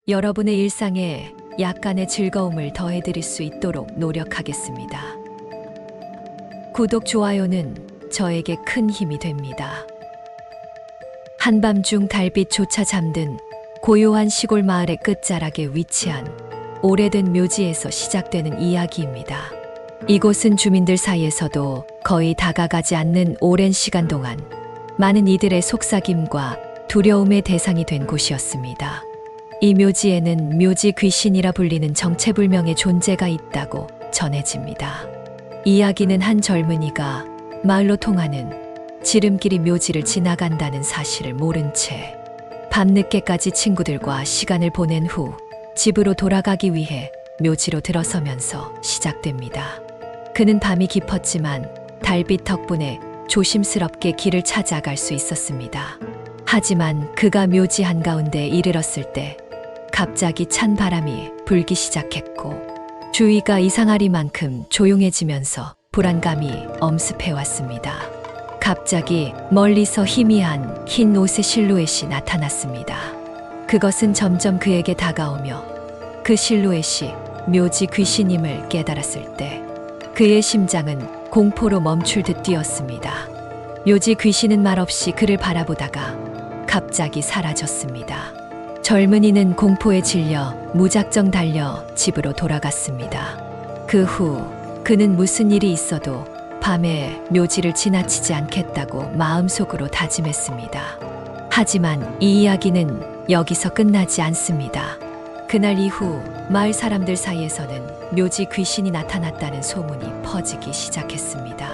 여러분의 일상에 약간의 즐거움을 더해드릴 수 있도록 노력하겠습니다. 구독, 좋아요는 저에게 큰 힘이 됩니다. 한밤중 달빛조차 잠든 고요한 시골 마을의 끝자락에 위치한 오래된 묘지에서 시작되는 이야기입니다. 이곳은 주민들 사이에서도 거의 다가가지 않는 오랜 시간 동안 많은 이들의 속삭임과 두려움의 대상이 된 곳이었습니다. 이 묘지에는 묘지 귀신이라 불리는 정체불명의 존재가 있다고 전해집니다. 이야기는 한 젊은이가 마을로 통하는 지름길이 묘지를 지나간다는 사실을 모른 채 밤늦게까지 친구들과 시간을 보낸 후 집으로 돌아가기 위해 묘지로 들어서면서 시작됩니다. 그는 밤이 깊었지만 달빛 덕분에 조심스럽게 길을 찾아갈 수 있었습니다. 하지만 그가 묘지 한가운데에 이르렀을 때 갑자기 찬 바람이 불기 시작했고 주위가 이상하리만큼 조용해지면서 불안감이 엄습해왔습니다. 갑자기 멀리서 희미한 흰 옷의 실루엣이 나타났습니다. 그것은 점점 그에게 다가오며 그 실루엣이 묘지 귀신임을 깨달았을 때 그의 심장은 공포로 멈출 듯 뛰었습니다. 묘지 귀신은 말없이 그를 바라보다가 갑자기 사라졌습니다. 젊은이는 공포에 질려 무작정 달려 집으로 돌아갔습니다. 그 후 그는 무슨 일이 있어도 밤에 묘지를 지나치지 않겠다고 마음속으로 다짐했습니다. 하지만 이 이야기는 여기서 끝나지 않습니다. 그날 이후 마을 사람들 사이에서는 묘지 귀신이 나타났다는 소문이 퍼지기 시작했습니다.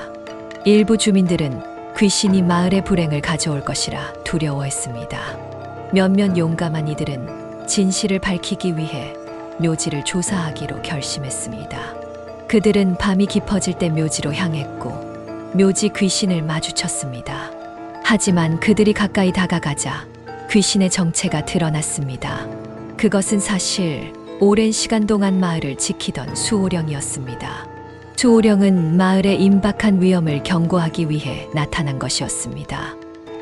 일부 주민들은 귀신이 마을에 불행을 가져올 것이라 두려워했습니다. 몇몇 용감한 이들은 진실을 밝히기 위해 묘지를 조사하기로 결심했습니다. 그들은 밤이 깊어질 때 묘지로 향했고 묘지 귀신을 마주쳤습니다. 하지만 그들이 가까이 다가가자 귀신의 정체가 드러났습니다. 그것은 사실 오랜 시간 동안 마을을 지키던 수호령이었습니다. 수호령은 마을의 임박한 위험을 경고하기 위해 나타난 것이었습니다.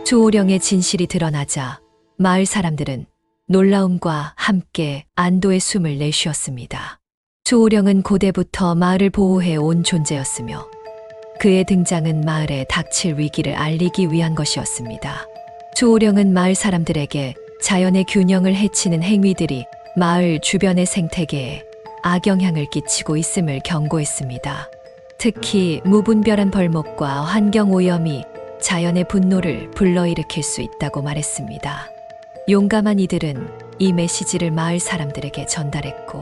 수호령의 진실이 드러나자 마을 사람들은 놀라움과 함께 안도의 숨을 내쉬었습니다. 수호령은 고대부터 마을을 보호해 온 존재였으며 그의 등장은 마을에 닥칠 위기를 알리기 위한 것이었습니다. 수호령은 마을 사람들에게 자연의 균형을 해치는 행위들이 마을 주변의 생태계에 악영향을 끼치고 있음을 경고했습니다. 특히 무분별한 벌목과 환경오염이 자연의 분노를 불러일으킬 수 있다고 말했습니다. 용감한 이들은 이 메시지를 마을 사람들에게 전달했고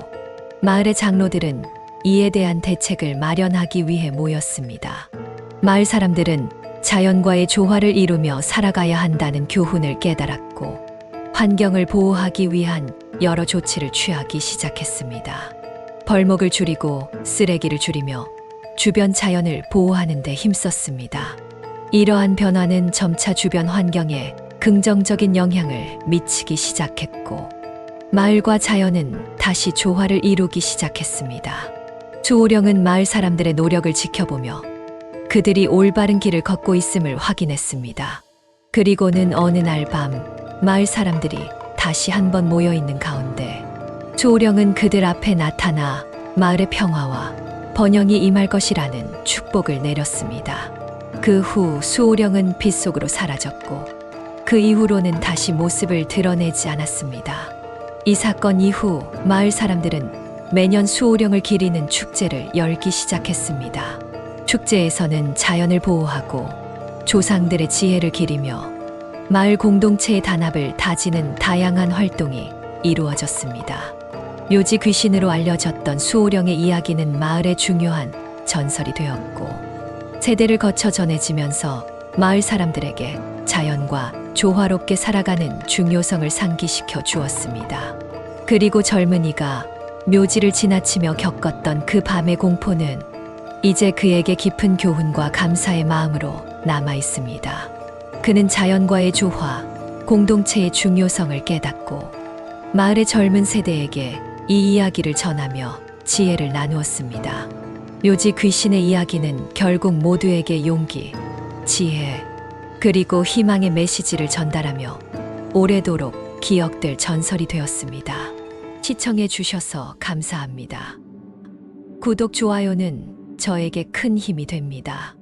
마을의 장로들은 이에 대한 대책을 마련하기 위해 모였습니다. 마을 사람들은 자연과의 조화를 이루며 살아가야 한다는 교훈을 깨달았고 환경을 보호하기 위한 여러 조치를 취하기 시작했습니다. 벌목을 줄이고 쓰레기를 줄이며 주변 자연을 보호하는 데 힘썼습니다. 이러한 변화는 점차 주변 환경에 긍정적인 영향을 미치기 시작했고 마을과 자연은 다시 조화를 이루기 시작했습니다. 수호령은 마을 사람들의 노력을 지켜보며 그들이 올바른 길을 걷고 있음을 확인했습니다. 그리고는 어느 날 밤 마을 사람들이 다시 한번 모여있는 가운데 수호령은 그들 앞에 나타나 마을의 평화와 번영이 임할 것이라는 축복을 내렸습니다. 그 후 수호령은 빛 속으로 사라졌고 그 이후로는 다시 모습을 드러내지 않았습니다. 이 사건 이후 마을 사람들은 매년 수호령을 기리는 축제를 열기 시작했습니다. 축제에서는 자연을 보호하고 조상들의 지혜를 기리며 마을 공동체의 단합을 다지는 다양한 활동이 이루어졌습니다. 묘지 귀신으로 알려졌던 수호령의 이야기는 마을의 중요한 전설이 되었고 세대를 거쳐 전해지면서 마을 사람들에게 자연과 조화롭게 살아가는 중요성을 상기시켜 주었습니다. 그리고 젊은이가 묘지를 지나치며 겪었던 그 밤의 공포는 이제 그에게 깊은 교훈과 감사의 마음으로 남아 있습니다. 그는 자연과의 조화, 공동체의 중요성을 깨닫고 마을의 젊은 세대에게 이 이야기를 전하며 지혜를 나누었습니다. 묘지 귀신의 이야기는 결국 모두에게 용기, 지혜, 그리고 희망의 메시지를 전달하며 오래도록 기억될 전설이 되었습니다. 시청해 주셔서 감사합니다. 구독, 좋아요는 저에게 큰 힘이 됩니다.